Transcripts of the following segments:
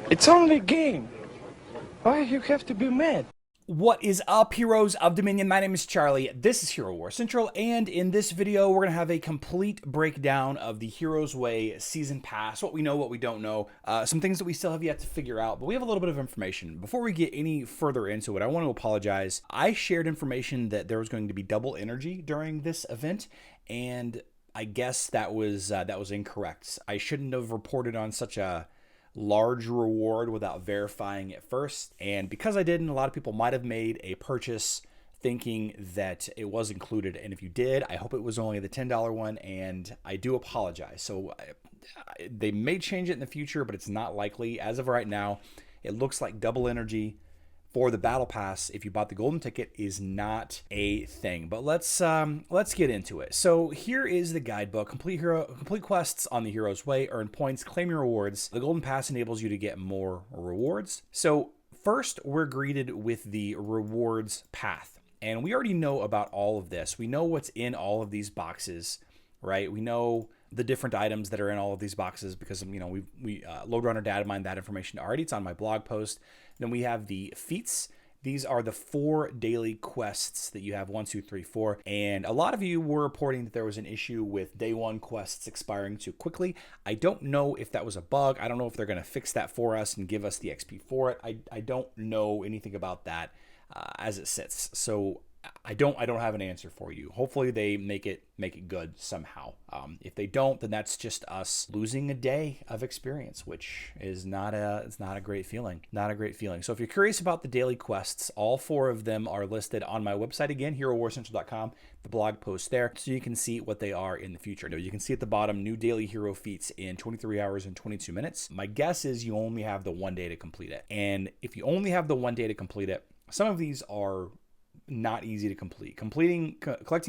It's only a game. Why you have to be mad? What is up, heroes of Dominion? My name is Charlie. This is Hero War Central, and in this video, we're going to have a complete breakdown of the Heroes Way Season Pass, what we know, what we don't know, some things that we still have yet to figure out, but we have a little bit of information. Before we get any further into it, I want to apologize. I shared information that there was going to be double energy during this event, and I guess that was incorrect. I shouldn't have reported on such a large reward without verifying it first. And because I didn't, a lot of people might have made a purchase thinking that it was included. And if you did, I hope it was only the $10 one, and I do apologize. So they may change it in the future, but it's not likely. As of right now, it looks like double energy for the battle pass, if you bought the golden ticket, is not a thing. But let's get into it. So here is the guidebook. Complete quests on the Hero's Way, earn points, claim your rewards. The golden pass enables you to get more rewards. So first, we're greeted with the rewards path, and we already know about all of this. We know what's in all of these boxes, right? We know the different items that are in all of these boxes because, you know, we load runner data mined that information already. It's on my blog post. Then we have the feats. These are the 4 daily quests that you have, 1, 2, 3, 4. And a lot of you were reporting that there was an issue with day 1 quests expiring too quickly. I don't know if that was a bug. I don't know if they're going to fix that for us and give us the XP for it. I don't know anything about that as it sits. So I don't have an answer for you. Hopefully they make it good somehow. If they don't, then that's just us losing a day of experience, which is not a great feeling. Not a great feeling. So if you're curious about the daily quests, all 4 of them are listed on my website again, herowarcentral.com, the blog post there, so you can see what they are in the future. Now you can see at the bottom, new daily hero feats in 23 hours and 22 minutes. My guess is you only have the 1 day to complete it. And if you only have the 1 day to complete it, some of these are not easy to complete. Collecting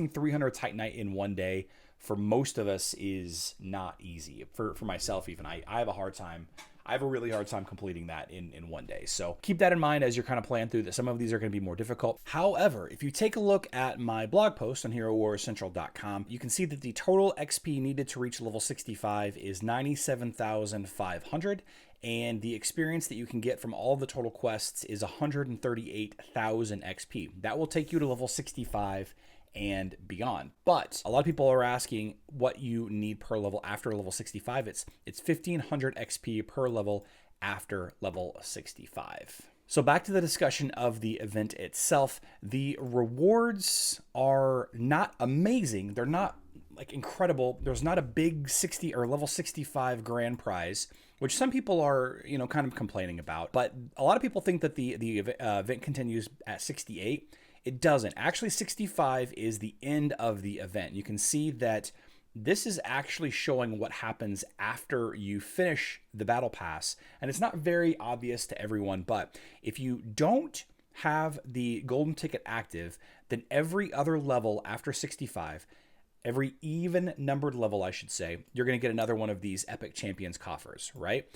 300 Titanite in 1 day for most of us is not easy. For myself even, I have a hard time. I have a really hard time completing that in 1 day. So keep that in mind as you're kind of playing through that. Some of these are going to be more difficult. However, if you take a look at my blog post on herowarcentral.com, you can see that the total XP needed to reach level 65 is 97,500. And the experience that you can get from all of the total quests is 138,000 XP. That will take you to level 65 and beyond. But a lot of people are asking what you need per level after level 65. It's 1,500 XP per level after level 65. So back to the discussion of the event itself. The rewards are not amazing. They're not like incredible. There's not a big 60 or level 65 grand prize, which some people are, you know, kind of complaining about. But a lot of people think that the event continues at 68. It doesn't. Actually, 65 is the end of the event. You can see that this is actually showing what happens after you finish the battle pass. And it's not very obvious to everyone, but if you don't have the golden ticket active, then every other level after 65, every even numbered level, I should say, you're going to get another one of these Epic Champions coffers, right?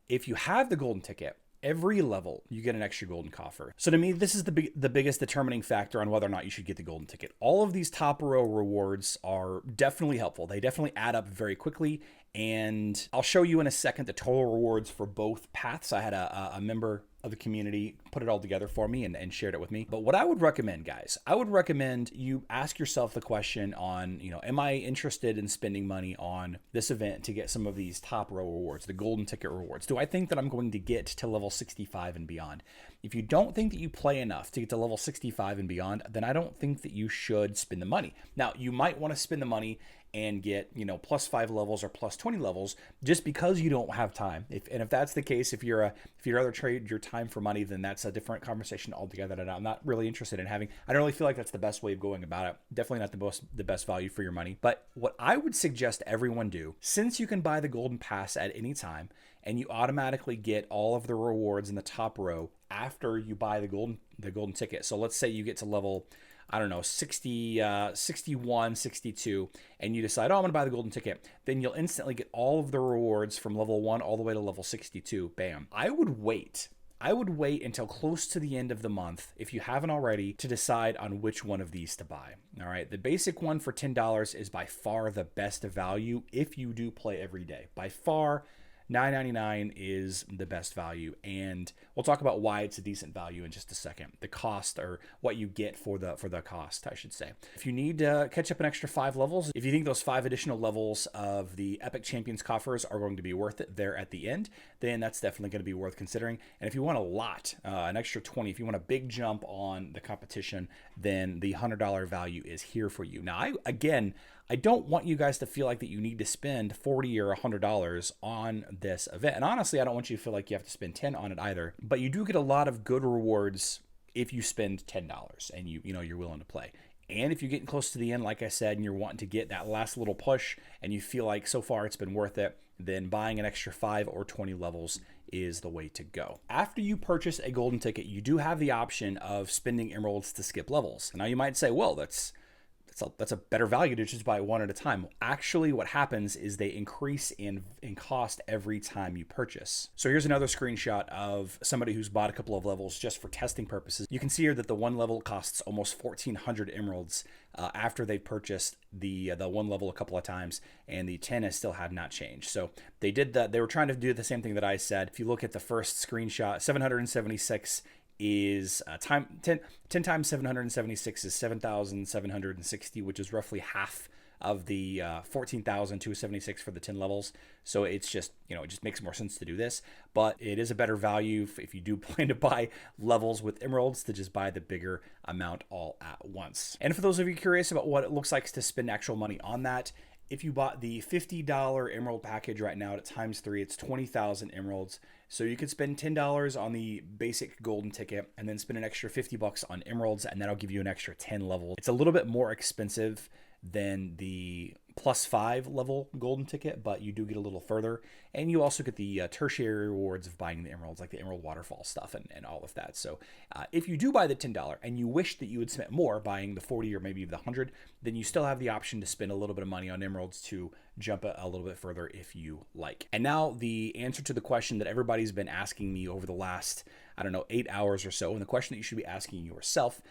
If you have the golden ticket, every level you get an extra golden coffer. So to me, this is the biggest determining factor on whether or not you should get the golden ticket. All of these top row rewards are definitely helpful. They definitely add up very quickly. And I'll show you in a second the total rewards for both paths. I had a member of the community put it all together for me and shared it with me. But what I would recommend, guys, I would recommend you ask yourself the question on, you know, am I interested in spending money on this event to get some of these top row rewards, the golden ticket rewards? Do I think that I'm going to get to level 65 and beyond? If you don't think that you play enough to get to level 65 and beyond, then I don't think that you should spend the money. Now, you might want to spend the money and get, you know, +5 levels or +20 levels just because you don't have time. If that's the case, if you'd rather trade your time for money, then that's a different conversation altogether that I'm not really interested in having. I don't really feel like that's the best way of going about it. Definitely not the best value for your money. But what I would suggest everyone do, since you can buy the golden pass at any time and you automatically get all of the rewards in the top row after you buy the golden ticket. So let's say you get to level, I don't know, 60, 61, 62, and you decide, oh, I'm going to buy the golden ticket. Then you'll instantly get all of the rewards from level 1 all the way to level 62. Bam. I would wait until close to the end of the month, if you haven't already, to decide on which one of these to buy. All right. The basic one for $10 is by far the best value if you do play every day. By far, $9.99 is the best value, and we'll talk about why it's a decent value in just a second. The cost, or what you get for the cost, I should say. If you need to catch up an extra 5 levels, if you think those 5 additional levels of the Epic Champions coffers are going to be worth it there at the end, then that's definitely going to be worth considering. And if you want a lot, an extra 20, if you want a big jump on the competition, then the $100 value is here for you. Now, I don't want you guys to feel like that you need to spend $40 or $100 on this event. And honestly, I don't want you to feel like you have to spend $10 on it either. But you do get a lot of good rewards if you spend $10 and you're willing to play. And if you're getting close to the end, like I said, and you're wanting to get that last little push and you feel like so far it's been worth it, then buying an extra 5 or 20 levels is the way to go. After you purchase a golden ticket, you do have the option of spending emeralds to skip levels. Now you might say, well, that's a better value to just buy one at a time. Actually, what happens is they increase in cost every time you purchase. So here's another screenshot of somebody who's bought a couple of levels just for testing purposes. You can see here that the one level costs almost 1,400 emeralds after they purchased the one level a couple of times, and the 10 has still had not changed. So they did that. They were trying to do the same thing that I said. If you look at the first screenshot, 776 is 10 times 776 is 7,760, which is roughly half of the 14,276 for the 10 levels. So it's just, it just makes more sense to do this, but it is a better value if you do plan to buy levels with emeralds to just buy the bigger amount all at once. And for those of you curious about what it looks like to spend actual money on that, if you bought the $50 emerald package right now at ×3, it's 20,000 emeralds. So you could spend $10 on the basic golden ticket and then spend an extra $50 on emeralds, and that'll give you an extra 10 levels. It's a little bit more expensive than the +5 level golden ticket, but you do get a little further, and you also get the tertiary rewards of buying the emeralds, like the emerald waterfall stuff and all of that. So if you do buy the $10 and you wish that you had spent more buying the 40 or maybe the 100, then you still have the option to spend a little bit of money on emeralds to jump a little bit further if you like. And now the answer to the question that everybody's been asking me over the last, 8 hours or so, and the question that you should be asking yourself,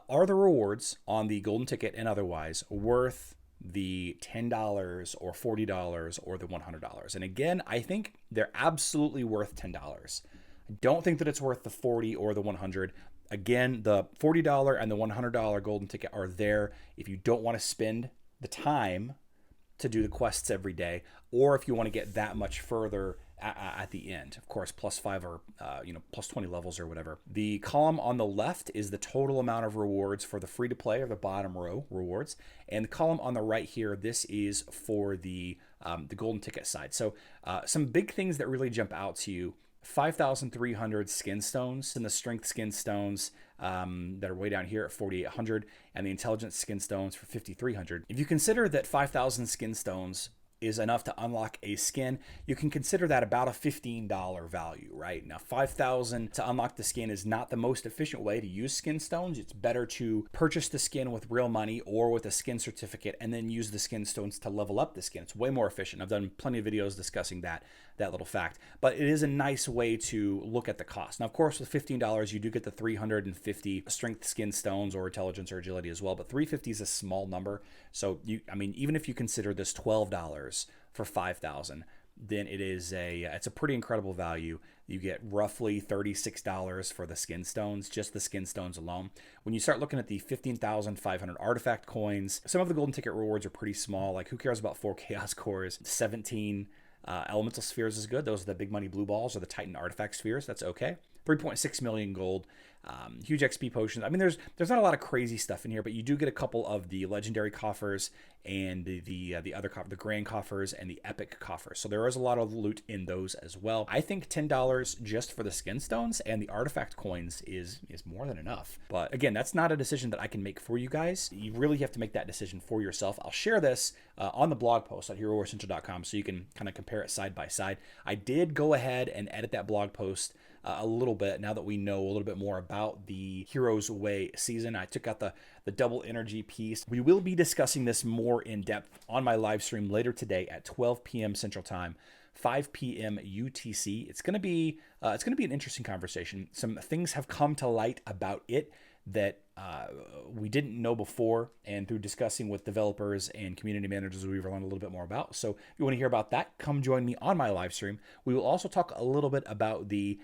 are the rewards on the golden ticket and otherwise worth the $10 or $40 or the $100? And again, I think they're absolutely worth $10. I don't think that it's worth the 40 or the 100. Again, the $40 and the $100 golden ticket are there if you don't want to spend the time to do the quests every day, or if you want to get that much further at the end. Of course, +5 or +20 levels or whatever. The column on the left is the total amount of rewards for the free to play, or the bottom row rewards, and the column on the right here, this is for the golden ticket side. So some big things that really jump out to you: 5,300 skin stones, and the strength skin stones that are way down here at 4,800, and the intelligence skin stones for 5,300. If you consider that 5,000 skin stones is enough to unlock a skin, you can consider that about a $15 value, right? Now, 5,000 to unlock the skin is not the most efficient way to use skin stones. It's better to purchase the skin with real money or with a skin certificate and then use the skin stones to level up the skin. It's way more efficient. I've done plenty of videos discussing that little fact, but it is a nice way to look at the cost. Now, of course, with $15, you do get the 350 strength skin stones or intelligence or agility as well, but 350 is a small number. So even if you consider this $12 for 5,000, then it's a pretty incredible value. You get roughly $36 for the skin stones, just the skin stones alone. When you start looking at the 15,500 artifact coins, some of the golden ticket rewards are pretty small. Like, who cares about 4 chaos cores? 17 elemental spheres is good. Those are the big money blue balls, or the Titan artifact spheres. That's okay. 3.6 million gold, huge XP potions. I mean, there's not a lot of crazy stuff in here, but you do get a couple of the legendary coffers and the other the grand coffers and the epic coffers. So there is a lot of loot in those as well. I think $10 just for the skin stones and the artifact coins is more than enough. But again, that's not a decision that I can make for you guys. You really have to make that decision for yourself. I'll share this on the blog post at HeroWarsCentral.com so you can kind of compare it side by side. I did go ahead and edit that blog post a little bit now that we know a little bit more about the Heroes Way season. I took out the double energy piece. We will be discussing this more in depth on my live stream later today at 12 p.m. Central Time, 5 p.m. UTC. It's going to be an interesting conversation. Some things have come to light about it that we didn't know before, and through discussing with developers and community managers, we've learned a little bit more about. So if you want to hear about that, come join me on my live stream. We will also talk a little bit about the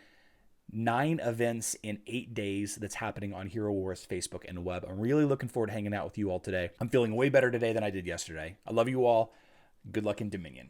9 events in 8 days that's happening on Hero Wars Facebook and the web. I'm really looking forward to hanging out with you all today. I'm feeling way better today than I did yesterday. I love you all. Good luck in Dominion.